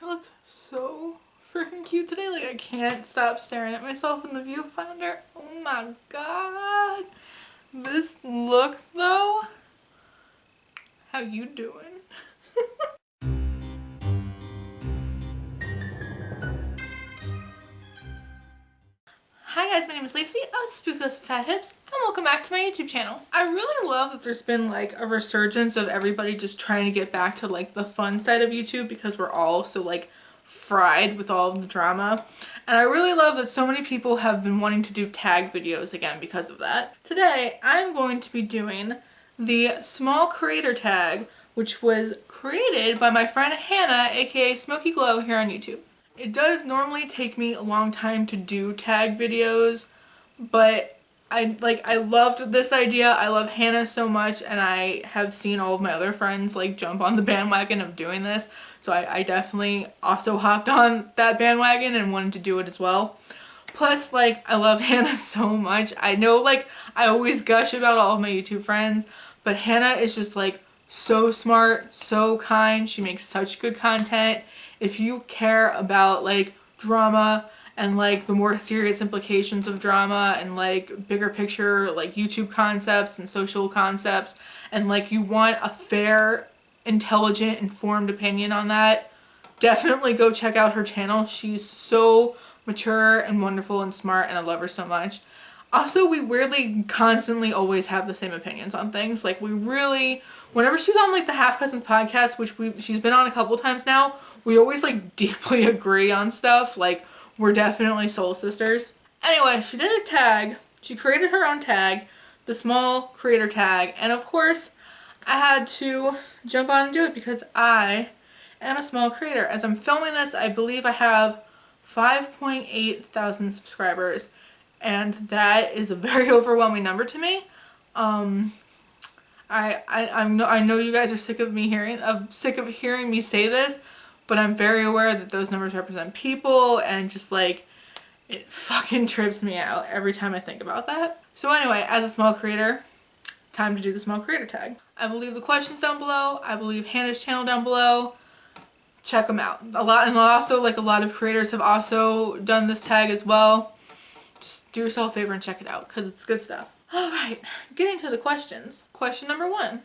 I look so freaking cute today. Like, I can't stop staring at myself in the viewfinder. Oh my god. This look though. How you doing? Hi guys, my name is Lacey of Spookos Fat Hips, and welcome back to my YouTube channel. I really love that there's been like a resurgence of everybody just trying to get back to like the fun side of YouTube, because we're all so like fried with all of the drama. And I really love that so many people have been wanting to do tag videos again because of that. Today, I'm going to be doing the small creator tag, which was created by my friend Hannah, aka Smoky Glow, here on YouTube. It does normally take me a long time to do tag videos, but I loved this idea. I love Hannah so much, and I have seen all of my other friends like jump on the bandwagon of doing this. So I definitely also hopped on that bandwagon and wanted to do it as well. Plus, like, I love Hannah so much. I know, like, I always gush about all of my YouTube friends, but Hannah is just like so smart, so kind. She makes such good content. If you care about like drama and like the more serious implications of drama and like bigger picture like YouTube concepts and social concepts, and like you want a fair, intelligent, informed opinion on that, definitely go check out her channel. She's so mature and wonderful and smart, and I love her so much. Also, we weirdly constantly always have the same opinions on things. Like, we really, whenever she's on like the Half Cousins podcast, which she's been on a couple times now, we always like deeply agree on stuff. Like, we're definitely soul sisters. Anyway, she did a tag. She created her own tag, the small creator tag, and of course I had to jump on and do it because I am a small creator. As I'm filming this, I believe I have 5.8 thousand subscribers, and that is a very overwhelming number to me. I know you guys are sick of hearing me say this, but I'm very aware that those numbers represent people, and just like, it fucking trips me out every time I think about that. So anyway, as a small creator, time to do the small creator tag. I will leave the questions down below. I will leave Hannah's channel down below. Check them out. A lot of creators have also done this tag as well. Just do yourself a favor and check it out, because it's good stuff. Alright, getting to the questions. Question number 1.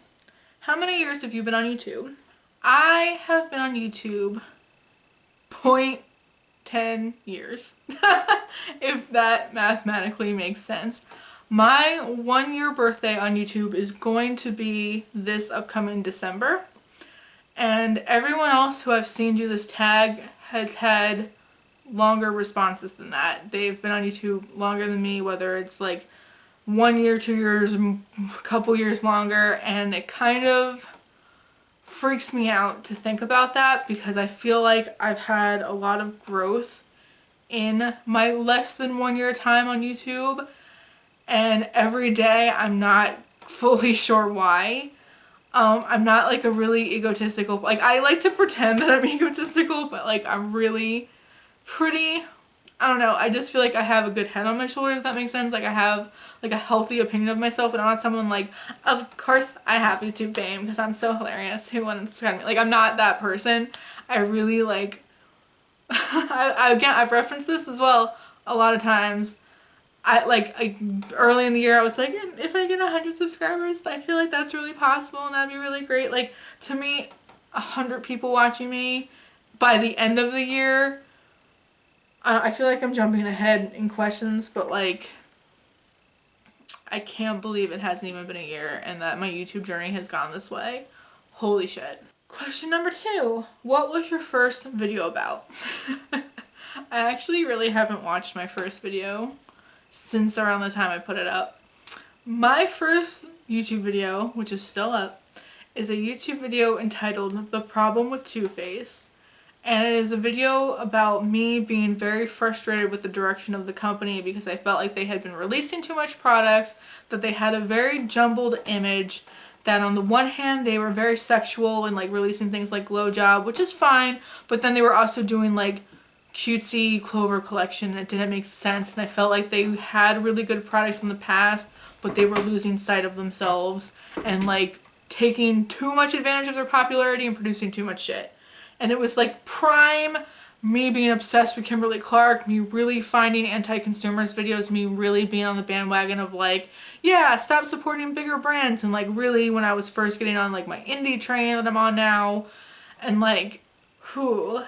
How many years have you been on YouTube? I have been on YouTube 0.10 years, if that mathematically makes sense. My 1-year birthday on YouTube is going to be this upcoming December, and everyone else who I've seen do this tag has had longer responses than that. They've been on YouTube longer than me, whether it's like 1 year, 2 years, a couple years longer, and it kind of freaks me out to think about that, because I feel like I've had a lot of growth in my less than 1 year time on YouTube, and every day I'm not fully sure why. I'm not like a really egotistical, like, I like to pretend that I'm egotistical, but like I'm really pretty, I don't know, I just feel like I have a good head on my shoulders, if that makes sense. Like, I have like a healthy opinion of myself, and I'm not someone like, of course I have YouTube fame because I'm so hilarious, who wouldn't subscribe to me? Like, I'm not that person. I really like again, I've referenced this as well a lot of times. Early in the year I was like, if I get 100 subscribers, I feel like that's really possible and that'd be really great. Like, to me, 100 people watching me by the end of the year, I feel like I'm jumping ahead in questions, but like, I can't believe it hasn't even been a year and that my YouTube journey has gone this way. Holy shit. Question number 2. What was your first video about? I actually really haven't watched my first video since around the time I put it up. My first YouTube video, which is still up, is a YouTube video entitled The Problem with Two-Face. And it is a video about me being very frustrated with the direction of the company, because I felt like they had been releasing too much products, that they had a very jumbled image, that on the one hand they were very sexual and like releasing things like Glow Job, which is fine, but then they were also doing like cutesy Clover collection, and it didn't make sense, and I felt like they had really good products in the past, but they were losing sight of themselves and like taking too much advantage of their popularity and producing too much shit. And it was like prime me being obsessed with Kimberly Clark, me really finding anti-consumers videos, me really being on the bandwagon of like, yeah, stop supporting bigger brands. And like really when I was first getting on like my indie train that I'm on now, and like, whew,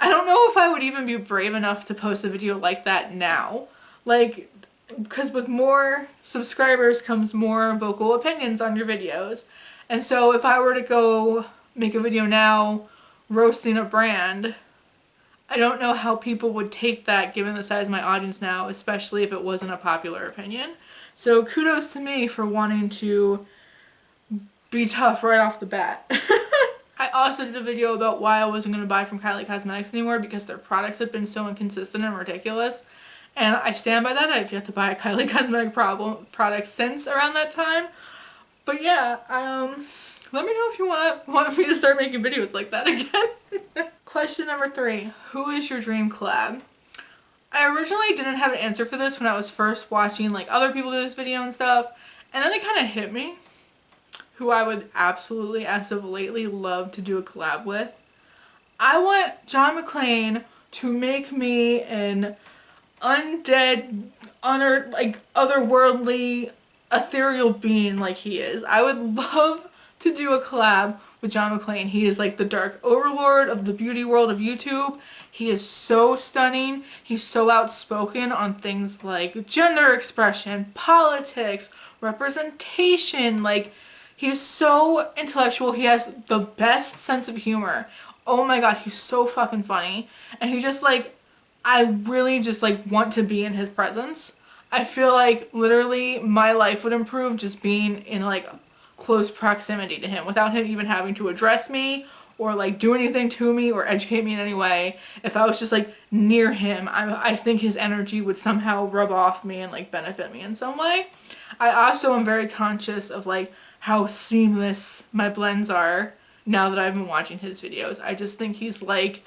I don't know if I would even be brave enough to post a video like that now. Like, because with more subscribers comes more vocal opinions on your videos. And so if I were to go make a video now roasting a brand, I don't know how people would take that given the size of my audience now, especially if it wasn't a popular opinion. So kudos to me for wanting to be tough right off the bat. I also did a video about why I wasn't going to buy from Kylie Cosmetics anymore because their products have been so inconsistent and ridiculous. And I stand by that. I've yet to buy a Kylie Cosmetic product since around that time. But yeah, let me know if you want me to start making videos like that again. Question number 3. Who is your dream collab? I originally didn't have an answer for this when I was first watching like other people do this video and stuff. And then it kind of hit me who I would absolutely, as of lately, love to do a collab with. I want John McClane to make me an undead, otherworldly, ethereal being like he is. I would love to do a collab with John McClane. He is like the dark overlord of the beauty world of YouTube. He is so stunning. He's so outspoken on things like gender expression, politics, representation. Like, he's so intellectual. He has the best sense of humor. Oh my god, he's so fucking funny. And he just like, I really just like want to be in his presence. I feel like literally my life would improve just being in like close proximity to him without him even having to address me or like do anything to me or educate me in any way. If I was just like near him, I think his energy would somehow rub off me and like benefit me in some way. I also am very conscious of like how seamless my blends are now that I've been watching his videos. I just think he's like,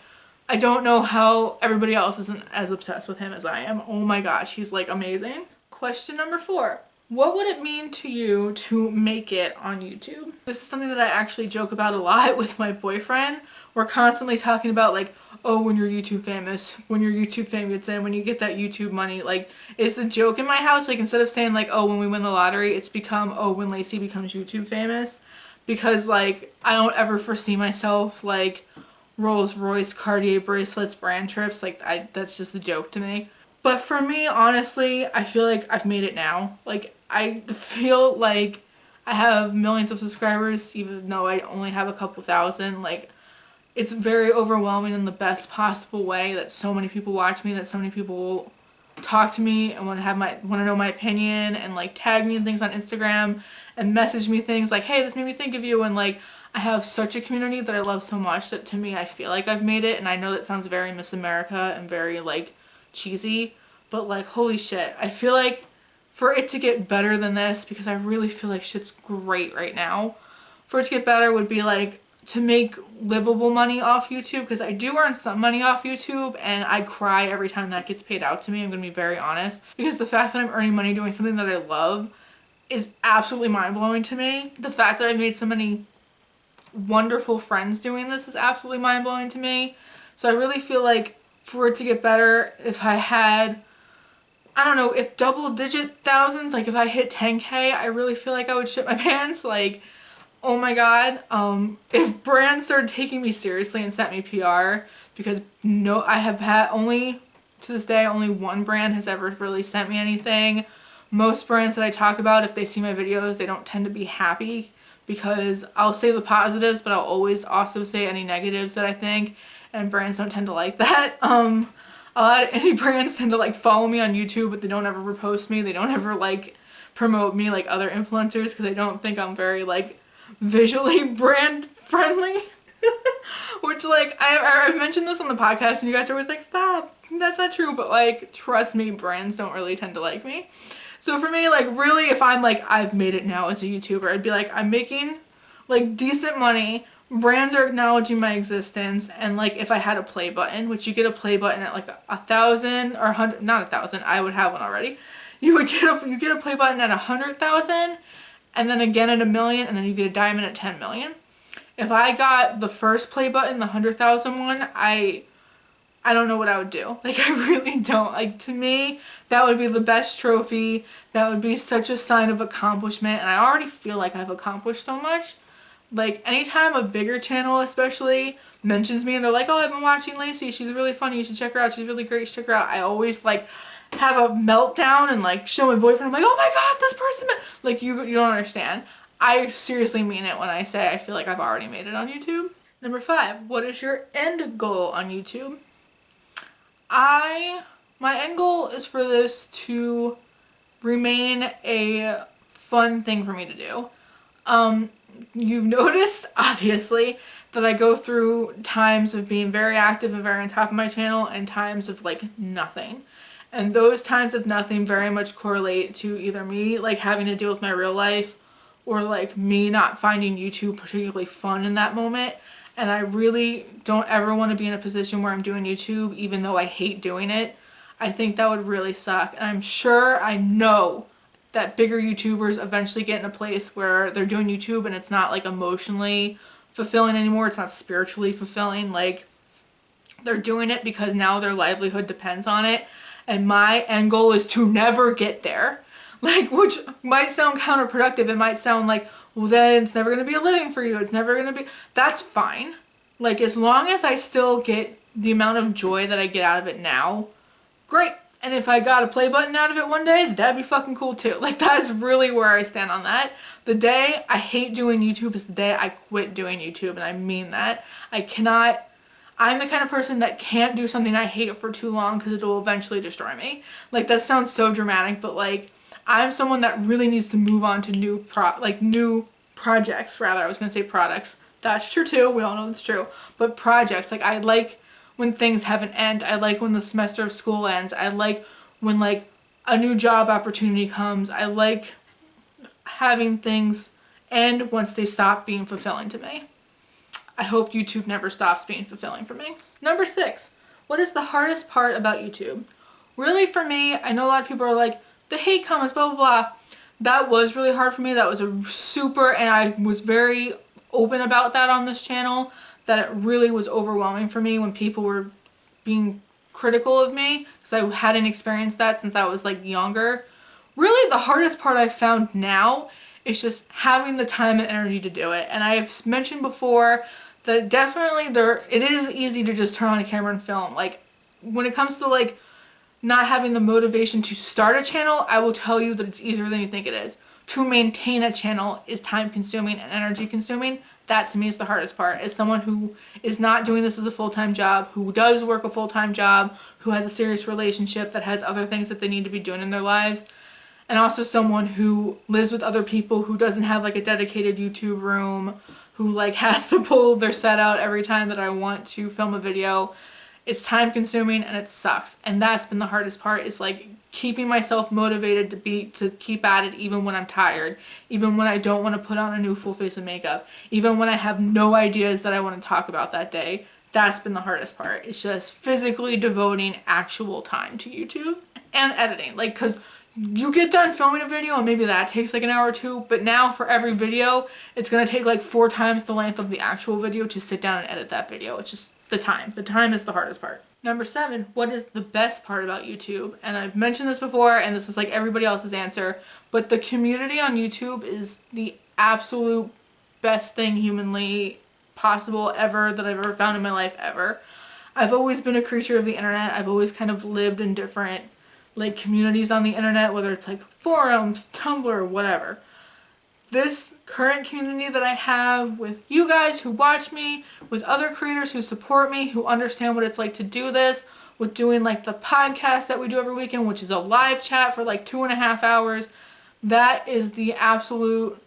I don't know how everybody else isn't as obsessed with him as I am. Oh my gosh, he's like amazing. Question number 4. What would it mean to you to make it on YouTube? This is something that I actually joke about a lot with my boyfriend. We're constantly talking about like, oh, when you're YouTube famous, when your YouTube fame gets in, when you get that YouTube money. Like, it's a joke in my house. Like, instead of saying like, oh, when we win the lottery, it's become, oh, when Lacey becomes YouTube famous. Because like, I don't ever foresee myself like Rolls Royce, Cartier bracelets, brand trips. Like, that's just a joke to me. But for me, honestly, I feel like I've made it now. Like, I feel like I have millions of subscribers, even though I only have a couple thousand. Like, it's very overwhelming in the best possible way that so many people watch me, that so many people talk to me and want to know my opinion and like tag me and things on Instagram and message me things like, hey, this made me think of you. And like, I have such a community that I love so much that to me, I feel like I've made it. And I know that sounds very Miss America and very like cheesy, but like, holy shit, I feel like for it to get better than this, because I really feel like shit's great right now, for it to get better would be like to make livable money off YouTube, because I do earn some money off YouTube and I cry every time that gets paid out to me. I'm gonna be very honest, because the fact that I'm earning money doing something that I love is absolutely mind-blowing to me. The fact that I've made so many wonderful friends doing this is absolutely mind-blowing to me. So I really feel like for it to get better, if I had, I don't know, if double-digit thousands, like if I hit 10K, I really feel like I would shit my pants. Like, oh my god, if brands started taking me seriously and sent me PR, because I have had only, to this day, only one brand has ever really sent me anything. Most brands that I talk about, if they see my videos, they don't tend to be happy, because I'll say the positives, but I'll always also say any negatives that I think, and brands don't tend to like that. A lot of indie brands tend to like follow me on YouTube, but they don't ever repost me. They don't ever like promote me like other influencers, because they don't think I'm very like visually brand friendly. Which like, I've mentioned this on the podcast and you guys are always like, stop, that's not true. But like, trust me, brands don't really tend to like me. So for me, like really, if I'm like, I've made it now as a YouTuber, I'd be like, I'm making like decent money. Brands are acknowledging my existence, and like if I had a play button, which you get a play button at like 1,000 or 100, not 1,000, I would have one already. You get a play button at 100,000, and then again at 1 million, and then you get a diamond at 10 million. If I got the first play button, the 100,000 one, I don't know what I would do. Like, I really don't. Like, to me, that would be the best trophy. That would be such a sign of accomplishment. And I already feel like I've accomplished so much. Like, anytime a bigger channel especially mentions me and they're like, oh, I've been watching Lacey. She's really funny. You should check her out. She's really great. You should check her out. I always, like, have a meltdown and, like, show my boyfriend. I'm like, oh my god, this person. Like, you don't understand. I seriously mean it when I say I feel like I've already made it on YouTube. Number 5, what is your end goal on YouTube? My end goal is for this to remain a fun thing for me to do. You've noticed, obviously, that I go through times of being very active and very on top of my channel and times of, like, nothing. And those times of nothing very much correlate to either me, like, having to deal with my real life or, like, me not finding YouTube particularly fun in that moment. And I really don't ever want to be in a position where I'm doing YouTube, even though I hate doing it. I think that would really suck. And I'm sure, I know that bigger YouTubers eventually get in a place where they're doing YouTube and it's not, like, emotionally fulfilling anymore. It's not spiritually fulfilling. Like, they're doing it because now their livelihood depends on it. And my end goal is to never get there. Like, which might sound counterproductive. It might sound like, well, then it's never going to be a living for you. It's never going to be... That's fine. Like, as long as I still get the amount of joy that I get out of it now, great. And if I got a play button out of it one day, that'd be fucking cool too. Like, that's really where I stand on that. The day I hate doing YouTube is the day I quit doing YouTube, and I mean that. I'm the kind of person that can't do something I hate for too long because it'll eventually destroy me. Like, that sounds so dramatic, but, like, I'm someone that really needs to move on to new projects, rather. I was going to say products. That's true too. We all know that's true. But projects, like, I like when things have an end. I like when the semester of school ends. I like when, like, a new job opportunity comes. I like having things end once they stop being fulfilling to me. I hope YouTube never stops being fulfilling for me. Number 6, what is the hardest part about YouTube? Really, for me, I know a lot of people are like, the hate comments, blah, blah, blah. That was really hard for me. That was and I was very open about that on this channel, that it really was overwhelming for me when people were being critical of me, because I hadn't experienced that since I was, like, younger. Really, the hardest part I've found now is just having the time and energy to do it. And I've mentioned before that definitely it is easy to just turn on a camera and film. Like, when it comes to, like, not having the motivation to start a channel, I will tell you that it's easier than you think it is. To maintain a channel is time consuming and energy consuming. That to me is the hardest part. As someone who is not doing this as a full-time job, who does work a full-time job, who has a serious relationship, that has other things that they need to be doing in their lives, and also someone who lives with other people, who doesn't have, like, a dedicated YouTube room, who, like, has to pull their set out every time that I want to film a video. It's time consuming and it sucks. And that's been the hardest part, is, like, keeping myself motivated to keep at it even when I'm tired, even when I don't want to put on a new full face of makeup, even when I have no ideas that I want to talk about that day. That's been the hardest part. It's just physically devoting actual time to YouTube and editing. Like, cause you get done filming a video and maybe that takes like an hour or two, but now for every video, it's gonna take like 4 times the length of the actual video to sit down and edit that video. It's just the time. The time is the hardest part. Number 7, what is the best part about YouTube? And I've mentioned this before, and this is like everybody else's answer, but the community on YouTube is the absolute best thing humanly possible ever that I've ever found in my life ever. I've always been a creature of the internet. I've always kind of lived in different like communities on the internet, whether it's like forums, Tumblr, whatever. This current community that I have with you guys who watch me, with other creators who support me, who understand what it's like to do this, with doing like the podcast that we do every weekend, which is a live chat for like 2.5 hours, that is the absolute,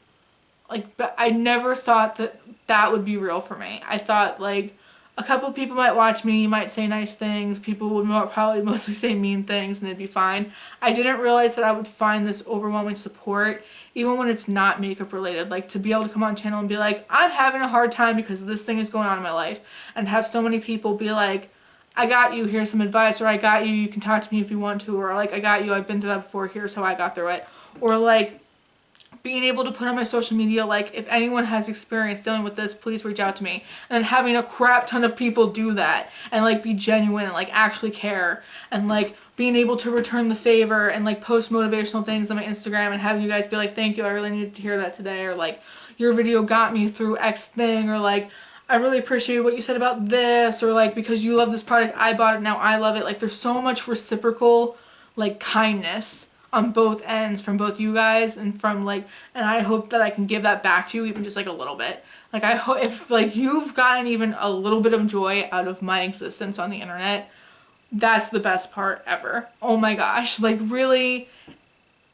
like, I never thought that that would be real for me. I thought like a couple people might watch me, might say nice things, people would probably mostly say mean things and it'd be fine. I didn't realize that I would find this overwhelming support even when it's not makeup related. Like to be able to come on channel and be like, I'm having a hard time because this thing is going on in my life, and have so many people be like, I got you, here's some advice, or I got you, you can talk to me if you want to, or like, I got you, I've been through that before, here's how I got through it. Or like being able to put on my social media, like, if anyone has experience dealing with this, please reach out to me. And having a crap ton of people do that and like be genuine and like actually care, and like being able to return the favor and like post motivational things on my Instagram and having you guys be like, thank you, I really needed to hear that today, or like, your video got me through X thing, or like, I really appreciate what you said about this, or like, because you love this product, I bought it, now I love it. Like, there's so much reciprocal like kindness on both ends from both you guys and from like, and I hope that I can give that back to you, even just like a little bit. Like, I hope if like you've gotten even a little bit of joy out of my existence on the internet, that's the best part ever. Oh my gosh, like really,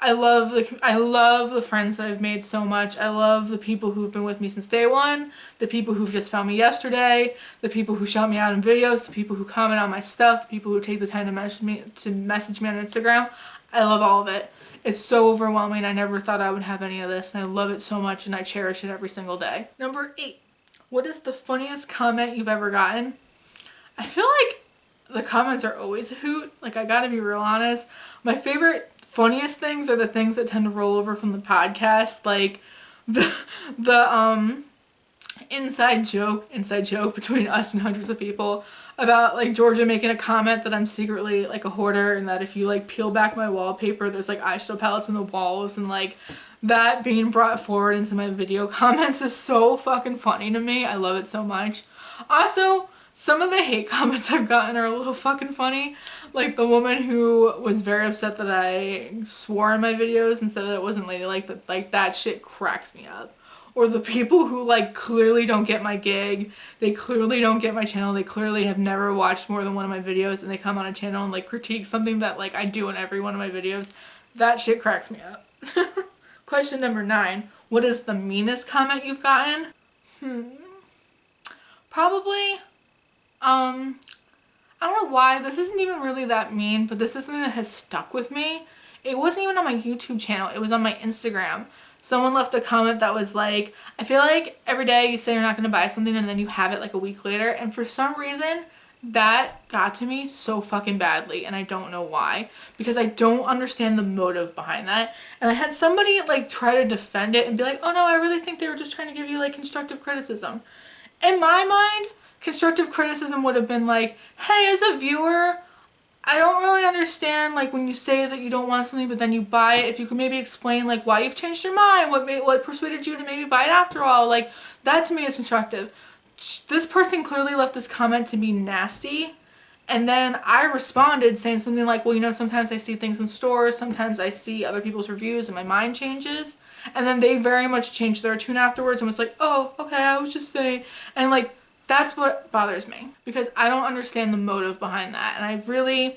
I love the friends that I've made so much. I love the people who've been with me since day one, the people who've just found me yesterday, the people who shout me out in videos, the people who comment on my stuff, the people who take the time to message me on Instagram. I love all of it. It's so overwhelming. I never thought I would have any of this, and I love it so much, and I cherish it every single day. Number 8. What is the funniest comment you've ever gotten? I feel like the comments are always a hoot. Like, I gotta be real honest. My favorite funniest things are the things that tend to roll over from the podcast, like the inside joke between us and hundreds of people about like Georgia making a comment that I'm secretly like a hoarder, and that if you like peel back my wallpaper there's like eyeshadow palettes in the walls, and like that being brought forward into my video comments is so fucking funny to me. I love it so much. Also, some of the hate comments I've gotten are a little fucking funny. Like the woman who was very upset that I swore in my videos and said that it wasn't ladylike, but like that shit cracks me up. Or the people who like clearly don't get my gig, they clearly don't get my channel, they clearly have never watched more than one of my videos, and they come on a channel and like critique something that like I do in every one of my videos. That shit cracks me up. Question number 9. What is the meanest comment you've gotten? Probably, I don't know why, this isn't even really that mean, but this is something that has stuck with me. It wasn't even on my YouTube channel, it was on my Instagram. Someone left a comment that was like, I feel like every day you say you're not going to buy something and then you have it like a week later, and for some reason that got to me so fucking badly, and I don't know why, because I don't understand the motive behind that. And I had somebody like try to defend it and be like, oh no, I really think they were just trying to give you like constructive criticism. In my mind, constructive criticism would have been like, hey, as a viewer, I don't really understand like when you say that you don't want something but then you buy it, if you could maybe explain like why you've changed your mind, what persuaded you to maybe buy it after all. Like, that to me is constructive. This person clearly left this comment to be nasty, and then I responded saying something like, well, you know, sometimes I see things in stores, sometimes I see other people's reviews and my mind changes. And then they very much changed their tune afterwards and was like, oh, okay, I was just saying. And like, that's what bothers me, because I don't understand the motive behind that. And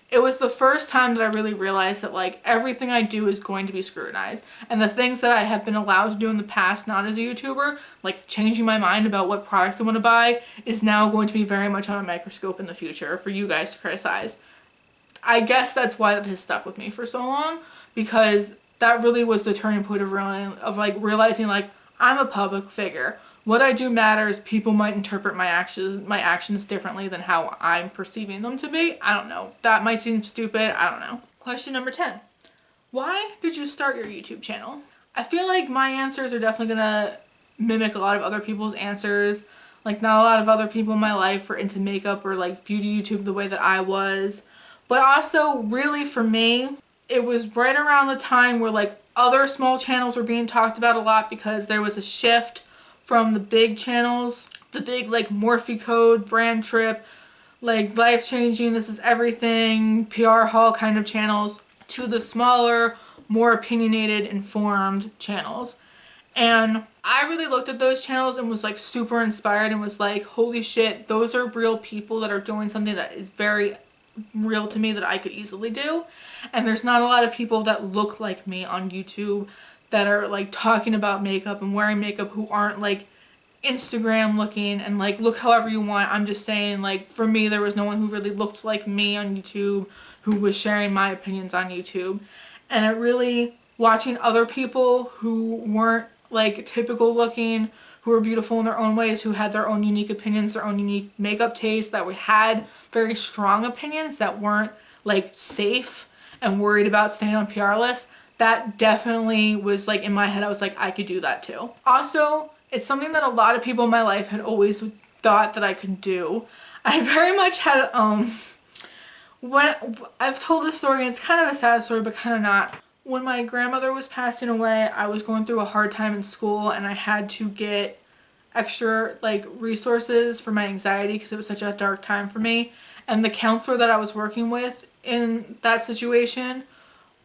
it was the first time that I really realized that like everything I do is going to be scrutinized, and the things that I have been allowed to do in the past, not as a YouTuber, like changing my mind about what products I want to buy, is now going to be very much on a microscope in the future for you guys to criticize. I guess that's why that has stuck with me for so long, because that really was the turning point of realizing like I'm a public figure. What I do matters. People might interpret my actions differently than how I'm perceiving them to be. I don't know. That might seem stupid. I don't know. Question number 10. Why did you start your YouTube channel? I feel like my answers are definitely gonna mimic a lot of other people's answers. Like, not a lot of other people in my life were into makeup or like beauty YouTube the way that I was. But also, really for me, it was right around the time where like other small channels were being talked about a lot, because there was a shift from the big channels, the big like Morphe Code, Brand Trip, like Life Changing, This Is Everything, PR haul kind of channels, to the smaller, more opinionated, informed channels. And I really looked at those channels and was like super inspired and was like, holy shit, those are real people that are doing something that is very real to me that I could easily do. And there's not a lot of people that look like me on YouTube that are like talking about makeup and wearing makeup who aren't like Instagram looking and like look however you want. I'm just saying, like, for me, there was no one who really looked like me on YouTube who was sharing my opinions on YouTube. And it really, watching other people who weren't like typical looking, who were beautiful in their own ways, who had their own unique opinions, their own unique makeup taste, that we had very strong opinions that weren't like safe and worried about staying on PR lists, that definitely was like in my head. I was like, I could do that too. Also, it's something that a lot of people in my life had always thought that I could do. I very much had, when I've told this story, and it's kind of a sad story, but kind of not. When my grandmother was passing away, I was going through a hard time in school, and I had to get extra like resources for my anxiety because it was such a dark time for me. And the counselor that I was working with in that situation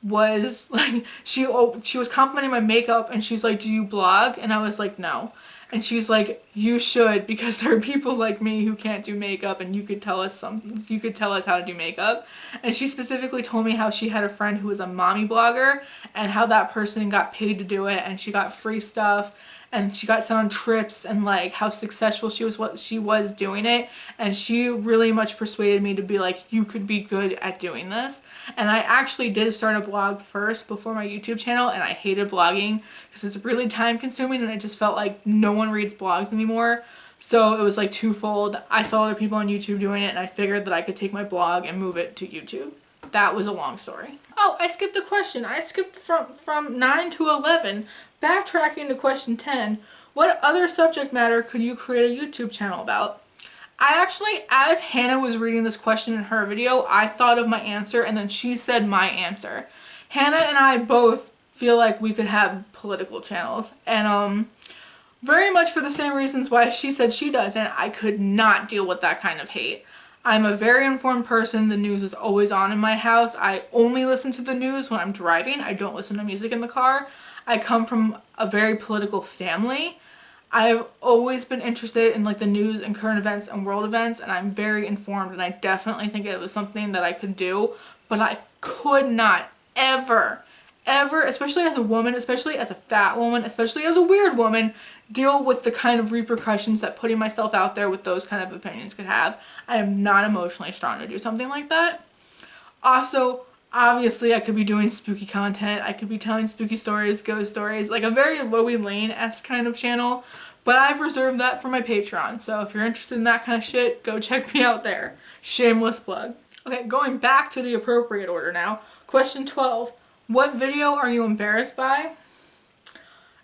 was like, she was complimenting my makeup, and she's like, do you blog? And I was like, no. And she's like, you should, because there are people like me who can't do makeup, and you could tell us something, you could tell us how to do makeup. And she specifically told me how she had a friend who was a mommy blogger, and how that person got paid to do it, and she got free stuff, and she got sent on trips, and like how successful she was, what she was doing it. And she really much persuaded me to be like, you could be good at doing this. And I actually did start a blog first before my YouTube channel, and I hated blogging because it's really time consuming, and I just felt like no one reads blogs anymore. So it was like twofold. I saw other people on YouTube doing it, and I figured that I could take my blog and move it to YouTube. That was a long story. Oh, I skipped a question. I skipped from 9 to 11. Backtracking to question 10. What other subject matter could you create a YouTube channel about? I actually, as Hannah was reading this question in her video, I thought of my answer, and then she said my answer. Hannah and I both feel like we could have political channels, and very much for the same reasons why she said she does, and I could not deal with that kind of hate. I'm a very informed person. The news is always on in my house. I only listen to the news when I'm driving. I don't listen to music in the car. I come from a very political family. I've always been interested in like the news and current events and world events, and I'm very informed, and I definitely think it was something that I could do, but I could not ever, especially as a woman, especially as a fat woman, especially as a weird woman, deal with the kind of repercussions that putting myself out there with those kind of opinions could have. I am not emotionally strong to do something like that. Also, obviously I could be doing spooky content. I could be telling spooky stories, ghost stories, like a very Loey Lane-esque kind of channel, but I've reserved that for my Patreon. So if you're interested in that kind of shit, go check me out there. Shameless plug. Okay, going back to the appropriate order now. Question 12. What video are you embarrassed by?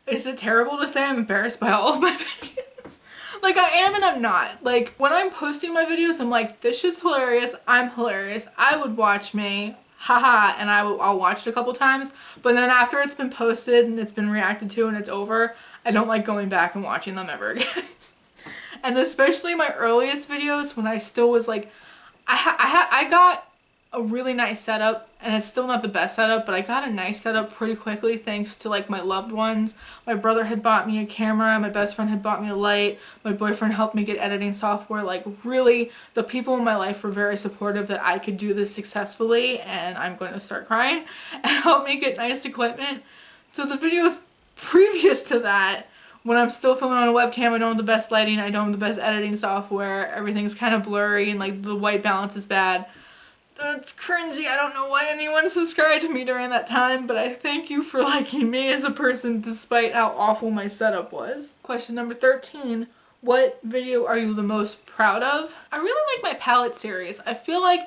Is it terrible to say I'm embarrassed by all of my videos? Like, I am and I'm not. Like, when I'm posting my videos, I'm like, this shit's hilarious. I'm hilarious. I would watch me. Haha. And I'll watch it a couple times. But then after it's been posted and it's been reacted to and it's over, I don't like going back and watching them ever again. And especially my earliest videos when I still was like, I got a really nice setup, and it's still not the best setup, but I got a nice setup pretty quickly thanks to like my loved ones. My brother had bought me a camera, my best friend had bought me a light, my boyfriend helped me get editing software. Like, really, the people in my life were very supportive that I could do this successfully, and I'm going to start crying, and help me get nice equipment. So the videos previous to that, when I'm still filming on a webcam, I don't have the best lighting, I don't have the best editing software, everything's kind of blurry, and like the white balance is bad. That's cringy. I don't know why anyone subscribed to me during that time, but I thank you for liking me as a person despite how awful my setup was. Question number 13. What video are you the most proud of? I really like my palette series. I feel like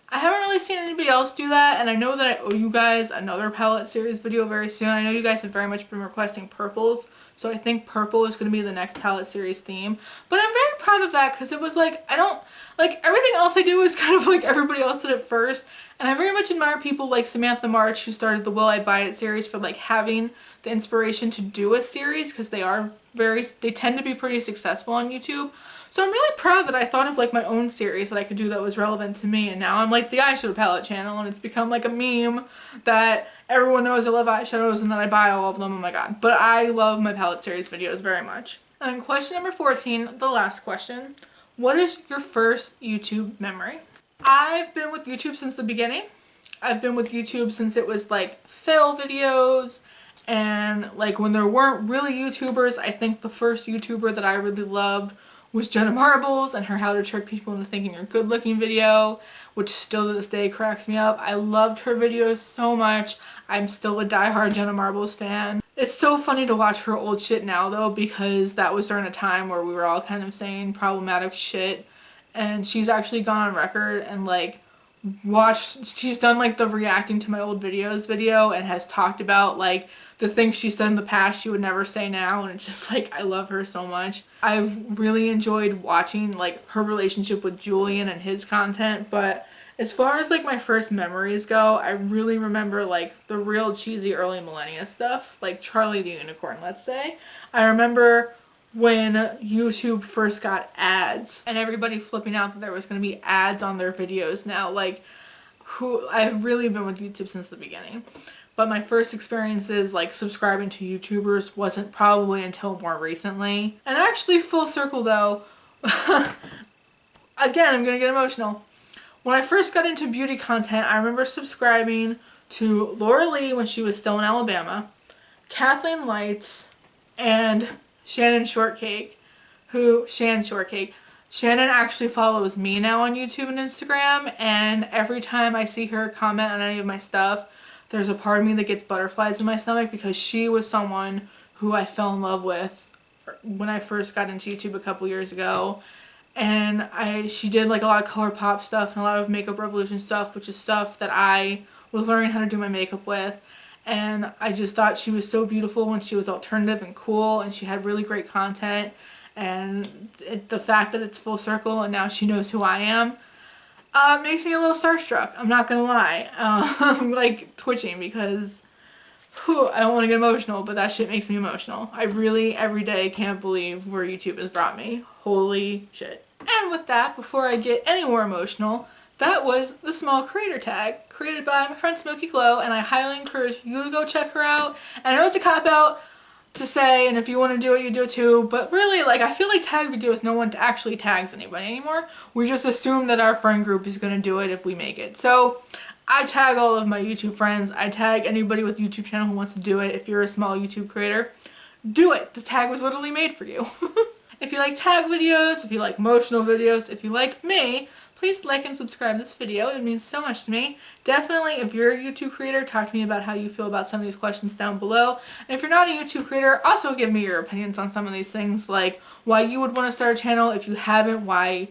I haven't really seen anybody else do that, and I know that I owe you guys another palette series video very soon. I know you guys have very much been requesting purples, so I think purple is going to be the next palette series theme. But I'm very proud of that because it was like, everything else I do is kind of like everybody else did it first, and I very much admire people like Samantha March, who started the Will I Buy It series, for like having the inspiration to do a series, because they tend to be pretty successful on YouTube. So I'm really proud that I thought of like my own series that I could do that was relevant to me, and now I'm like the eyeshadow palette channel, and it's become like a meme that everyone knows I love eyeshadows and that I buy all of them. Oh my god. But I love my palette series videos very much. And question number 14, the last question. What is your first YouTube memory? I've been with YouTube since the beginning. I've been with YouTube since it was like fail videos, and like when there weren't really YouTubers. I think the first YouTuber that I really loved was Jenna Marbles and her How to Trick People into Thinking You're Good Looking video, which still to this day cracks me up. I loved her videos so much. I'm still a diehard Jenna Marbles fan. It's so funny to watch her old shit now though, because that was during a time where we were all kind of saying problematic shit, and she's actually gone on record and like she's done like the reacting to my old videos video and has talked about like the things she said in the past she would never say now, and it's just like I love her so much. I've really enjoyed watching like her relationship with Julian and his content, but as far as like my first memories go, I really remember like the real cheesy early millennia stuff, like Charlie the Unicorn, let's say. I remember when YouTube first got ads and everybody flipping out that there was going to be ads on their videos now. Like, I've really been with YouTube since the beginning. But my first experiences like subscribing to YouTubers wasn't probably until more recently. And actually, full circle though, again, I'm going to get emotional. When I first got into beauty content, I remember subscribing to Laura Lee when she was still in Alabama, Kathleen Lights, and Shannon Shortcake, Shannon actually follows me now on YouTube and Instagram, and every time I see her comment on any of my stuff, there's a part of me that gets butterflies in my stomach because she was someone who I fell in love with when I first got into YouTube a couple years ago. And she did like a lot of ColourPop stuff and a lot of Makeup Revolution stuff, which is stuff that I was learning how to do my makeup with. And I just thought she was so beautiful when she was alternative and cool, and she had really great content. And the fact that it's full circle and now she knows who I am makes me a little starstruck. I'm not gonna lie. I'm like twitching because I don't want to get emotional, but that shit makes me emotional. I really, every day, can't believe where YouTube has brought me. Holy shit. And with that, before I get any more emotional, that was the small creator tag created by my friend Smoky Glow, and I highly encourage you to go check her out. And I know it's a cop-out to say, and if you want to do it, you do it too, but really, like, I feel like tag videos, no one actually tags anybody anymore. We just assume that our friend group is going to do it if we make it. So I tag all of my YouTube friends. I tag anybody with a YouTube channel who wants to do it. If you're a small YouTube creator, do it. The tag was literally made for you. If you like tag videos, if you like emotional videos, if you like me, please like and subscribe to this video. It means so much to me. Definitely, if you're a YouTube creator, talk to me about how you feel about some of these questions down below. And if you're not a YouTube creator, also give me your opinions on some of these things, like why you would want to start a channel. If you haven't, why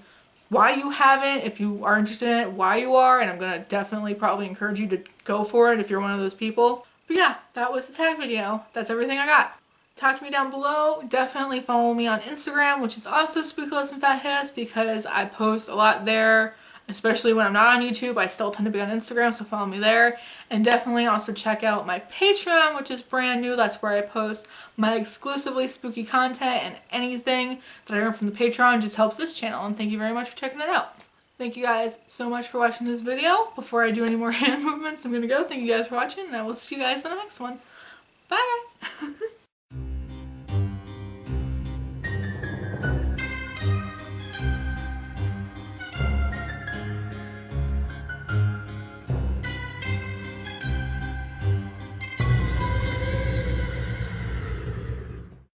you haven't. If you are interested in it, why you are. And I'm going to definitely probably encourage you to go for it if you're one of those people. But yeah, that was the tag video. That's everything I got. Talk to me down below. Definitely follow me on Instagram, which is also Spookless and Fat Hips, because I post a lot there, especially when I'm not on YouTube. I still tend to be on Instagram, so follow me there. And definitely also check out my Patreon, which is brand new. That's where I post my exclusively spooky content, and anything that I earn from the Patreon just helps this channel. And thank you very much for checking it out. Thank you guys so much for watching this video. Before I do any more hand movements, I'm going to go. Thank you guys for watching, and I will see you guys in the next one. Bye, guys!